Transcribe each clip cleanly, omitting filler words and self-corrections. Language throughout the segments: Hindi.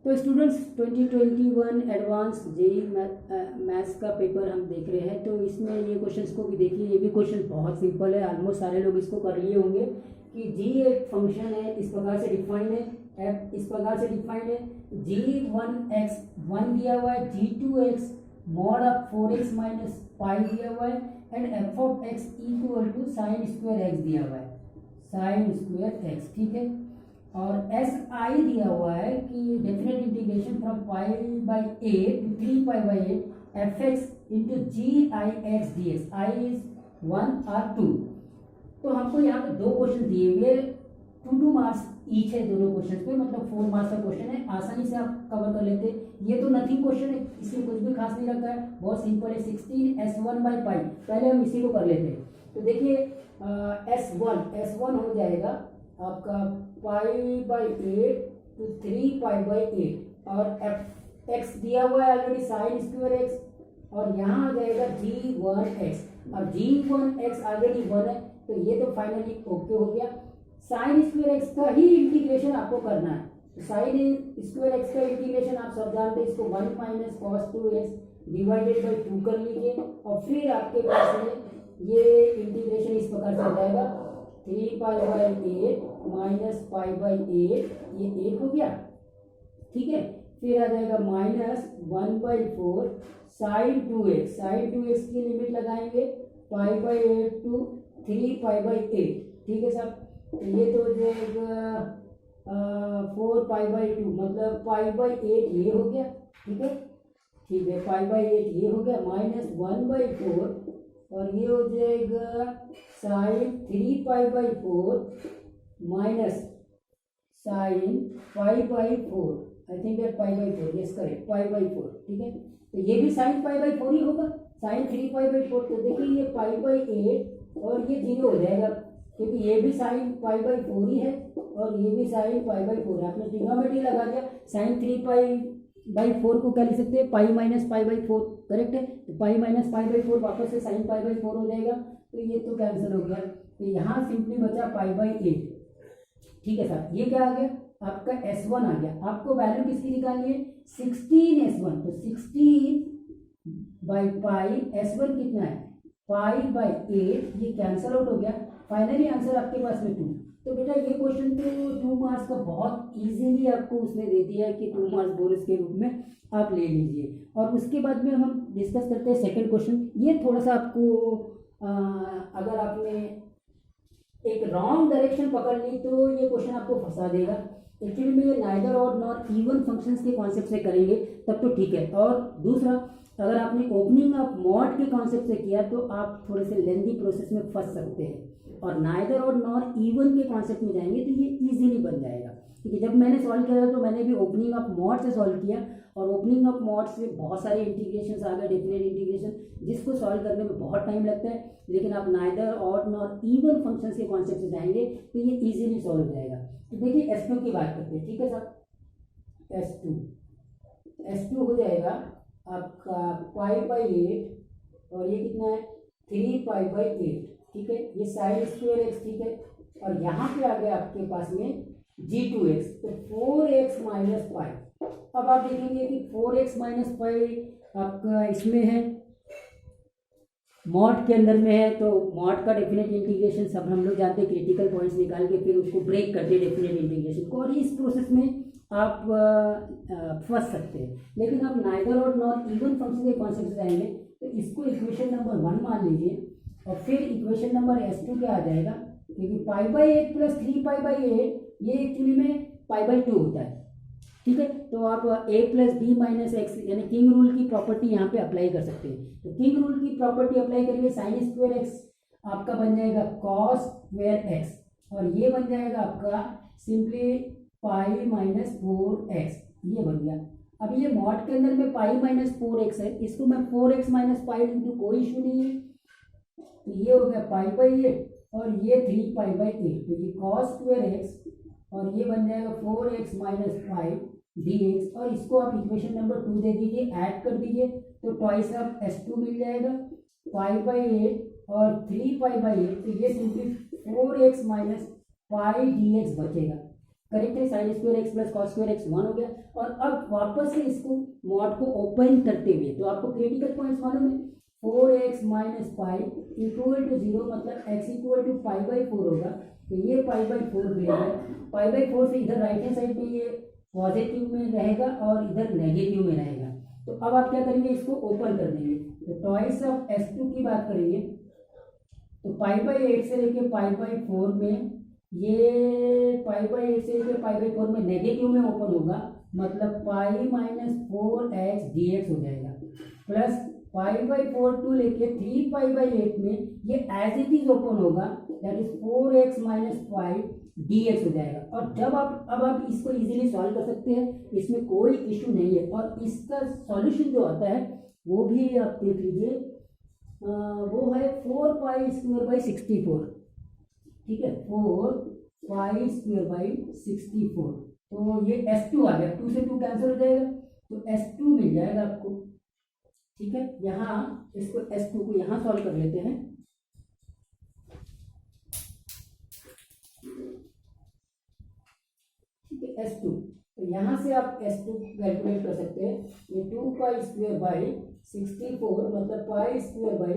तो स्टूडेंट्स 2021 एडवांस जेई मैथ्स का पेपर हम देख रहे हैं। तो इसमें ये क्वेश्चंस को भी देखिए, ये भी क्वेश्चन बहुत सिंपल है, ऑलमोस्ट सारे लोग इसको कर लिए होंगे कि जी एक फंक्शन है, इस प्रकार से डिफाइंड है, एफ इस प्रकार से डिफाइंड है, g1x 1 दिया हुआ है, g2x mod of 4x minus pi दिया हुआ है, and f of x equal to sine square x दिया हुआ है, साइन स्क्वायर एक्स, ठीक है। और एस आई दिया हुआ है कि definite integration from pi by a to 3 pi by a f x into g i x d x, i is 1 और 2। तो हमको यहाँ पे दो क्वेश्चन दिए हुए, 2 मार्क्स ईच है दोनों क्वेश्चन पे, मतलब 4 मार्क्स का क्वेश्चन है, आसानी से आप कवर कर लेते। ये तो नथिंग क्वेश्चन है, इसमें कुछ भी खास नहीं रखा है, बहुत सिंपल है। 16s1 बाई पाई, पहले हम इसी को कर लेते हैं। तो देखिए S1 हो जाएगा आपका pi by 8 to 3 pi by 8, और एफ एक्स दिया हुआ है ऑलरेडी साइन स्क्वायर एक्स, और यहाँ आ जाएगा g1x, और g1x ऑलरेडी 1 है, तो ये तो फाइनली ओके हो गया। साइन स्क्वायर एक्स का ही इंटीग्रेशन आपको करना है, तो साइन स्क्वायर एक्स का इंटीग्रेशन आप सब जानते हैं, इसको 1 minus cos 2x divided by 2 कर लीजिए, और फिर आपके पास में ये इंटीग्रेशन इस प्रकार से हो जाएगा 3 pi by 8 minus pi by 8, ये 1 हो गया, ठीक है। फिर आ जाएगा minus 1/4 sign 2x, sign 2x की लिमिट लगाएंगे pi by 8 to 3 pi by 8, ठीक है साहब। तो ये तो हो जाएगा 4 पाई बाई 2, मतलब पाई बाई 8 ये हो गया, ठीक है, ठीक है, पाई बाई 8 ये हो गया, माइनस 1/4, और ये हो जाएगा sine 3 pi by 4 minus sine pi by 4, I think that pi by 4, yes correct, pi by 4, ठीक है। तो ये भी साइन पाई बाई 4 ही होगा, साइन 3 पाई बाई 4, तो देखिए ये पाई बाई 8 और ये 0 हो जाएगा, क्योंकि ये भी साइन पाई बाई 4 ही है और ये भी साइन पाई बाई 4 है। आपने ट्रिग्नोमेट्री लगा दिया, साइन 3 पाई बाई 4 को क्या लिख सकते हैं, pi minus pi by 4, correct है। तो पाई माइनस पाई बाई 4 वापस से साइन पाई बाई 4 हो जाएगा, तो ये तो कैंसिल हो गया, तो यहाँ सिंपली बचा पाई बाई 8, ठीक है साहब। ये क्या आ गया आपका S1 आ गया। आपको वैल्यू किसकी निकालनी है, 16S1, तो 16 बाई पाई, S1 कितना है पाई बाई 8, ये कैंसल आउट हो गया, फाइनली आंसर आपके पास में 2। तो बेटा ये क्वेश्चन तो 2 मार्क्स का बहुत इजीली आपको उसने दे दिया है कि 2 मार्क्स बोनस के रूप में आप ले लीजिए। और उसके बाद में हम डिस्कस करते हैं सेकंड क्वेश्चन। ये थोड़ा सा आपको अगर आपने एक रॉन्ग डायरेक्शन पकड़ ली तो ये क्वेश्चन आपको फंसा देगा। एक्चुअली में ये नाइदर और नॉर इवन फंक्शंस के कॉन्सेप्ट से करेंगे तब तो ठीक है। और दूसरा, अगर आपने ओपनिंग ऑफ मॉड के कॉन्सेप्ट से किया तो आप थोड़े से लेंदी प्रोसेस में फंस सकते हैं, और नाइदर और नॉर इवन के कॉन्सेप्ट में जाएंगे तो ये इजीली बन जाएगा। क्योंकि जब मैंने सॉल्व किया तो मैंने भी ओपनिंग ऑफ मॉड से सॉल्व किया, और ओपनिंग ऑफ मॉड से बहुत सारे इंटीग्रेशन आ गए, डेफिनेट इंटीग्रेशन, जिसको सॉल्व करने में बहुत टाइम लगता है। लेकिन आप नाइदर और नॉर इवन फंक्शंस के कॉन्सेप्ट से जाएंगे तो ये इजीली सॉल्व हो जाएगा। तो देखिए S2 की बात करते हैं, ठीक है साहब। S2 हो जाएगा आपका पाई बाई 8, और ये कितना है 3 पाई बाई 8, ठीक है। ये साइन स्क्वायर एक्स, ठीक है। और यहाँ पे आ गया आपके पास में g2x, तो 4x माइनस पाई। अब आप देखेंगे कि 4x माइनस पाई आपका इसमें है, मॉड के अंदर में है, तो मॉड का डेफिनेट इंटीग्रेशन सब हम लोग जानते हैं, क्रिटिकल पॉइंट्स निकाल के फिर उसको ब्रेक करते हैं डेफिनेट इंटीग्रेशन को, और इस प्रोसेस में आप फंस सकते हैं। लेकिन आप नाइदर और नॉर इवन फंक्शन के कॉन्सेप्ट से जाएंगे तो इसको इक्वेशन नंबर 1 मान लीजिए, और फिर इक्वेशन नंबर S2 क्या आ जाएगा, क्योंकि पाई बाई 8 प्लस 3 पाई बाई 8 ये एक्चुअली में पाई बाई 2 होता है, ठीक है। तो आप a plus b minus x यानी किंग रूल की प्रॉपर्टी यहाँ पे अप्लाई कर सकते हैं। तो किंग रूल की प्रॉपर्टी अप्लाई करिए, साइन स्क्वायर एक्स आपका बन जाएगा कॉस स्क्वायर एक्स, और ये बन जाएगा आपका सिंपली पाई माइनस 4x, ये बन गया। अब ये मॉड के अंदर में पाई माइनस 4x है, इसको मैं 4x माइनस पाई लिख दूँ, कोई इशू नहीं है। तो ये हो गया पाई बाई 8, और ये 3 पाई बाई 8, तो ये कॉस स्क्वायर एक्स, और ये बन जाएगा 4x माइनस 5 dx, और इसको आप इक्वेशन नंबर 2 दे दीजिए, ऐड कर दीजिए, तो ट्वाइस ऑफ S2 मिल जाएगा, पाई बाई 8 और 3 पाई बाई 8, तो ये simply 4x minus pi dx बचेगा। करेक्ट है। Sign square x plus cos square x 1 हो गया। और अब वापस से इसको मॉड को ओपन करते हुए तो आपको क्रिटिकल पॉइंट्स मालूम है, 4x minus pi equal to 0, मतलब x equal to pi by 4 होगा। तो ये पाई बाई 4 दिया है, पाई बाई 4 से इधर राइट हैंड साइड पे ये पॉजिटिव में रहेगा और इधर नेगेटिव में रहेगा। तो अब आप क्या करेंगे, इसको ओपन कर देंगे। तो टॉइस ऑफ S2 की बात करेंगे तो पाई बाई 8 से लेके पाई बाई 4 में, ये पाई बाई 8 से लेके पाई बाई 4 में नेगेटिव में ओपन होगा, मतलब पाई माइनस 4x dx हो जाएगा, प्लस पाई बाई 4 टू लेके 3 पाई बाई 8 में ये एज इट इज ओपन होगा, that is 4x minus pi dx हो जाएगा। और जब आप इसको इजीली सॉल्व कर सकते हैं, इसमें कोई इशू नहीं है। और इसका सॉल्यूशन जो आता है वो भी आप देख लीजिए, वो है 4 पाई स्क्वायर बाई 64, ठीक है, 4 पाई स्क्वायर बाई 64। तो ये S2 आ गया, 2 से 2 कैंसिल हो जाएगा, तो S2 मिल जाएगा आपको, ठीक है। यहाँ इसको S2 को यहाँ सॉल्व कर लेते हैं। ठीक है, S2, तो यहाँ से आप S2 कैलकुलेट कर सकते हैं। ये 2 पाई स्क्वायर बाई 64 मतलब पाई स्क्वायर बाई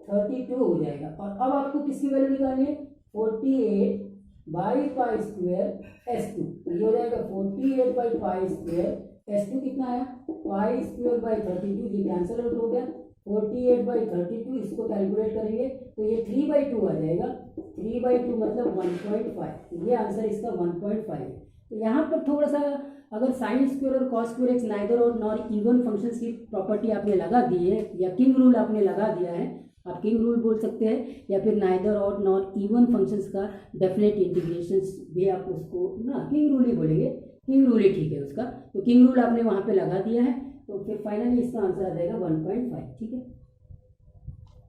32 हो जाएगा। और अब आपको किसकी वैल्यू निकालनी है, 48 बाई पाई स्क्वायर S2, ये हो जाएगा 48 बाई पाई स्क्वायर S2 कितना आया, पाई स्क्वायर बाई 32, ये कैंसिल आउट हो गया, 48 बाई 32 इसको कैलकुलेट करेंगे तो ये 3/2 आ जाएगा, 3/2 मतलब 1.5, ये आंसर इसका 1.5 है। तो यहाँ पर थोड़ा सा अगर साइन स्क्वायर और कॉस स्क्वायर एक्स नाइदर और नॉर इवन फंक्शंस की प्रॉपर्टी आपने लगा दी है, या किंग रूल आपने लगा दिया है, आप किंग रूल बोल सकते हैं, या फिर नाइदर और नॉर इवन फंक्शंस का डेफिनेट इंटीग्रेशंस भी आप उसको ना किंग रूल ही बोलेंगे, किंग रूल ही ठीक है उसका। तो किंग रूल आपने वहाँ पे लगा दिया है, तो फिर फाइनली इसका आंसर आ जाएगा 1.5, ठीक है।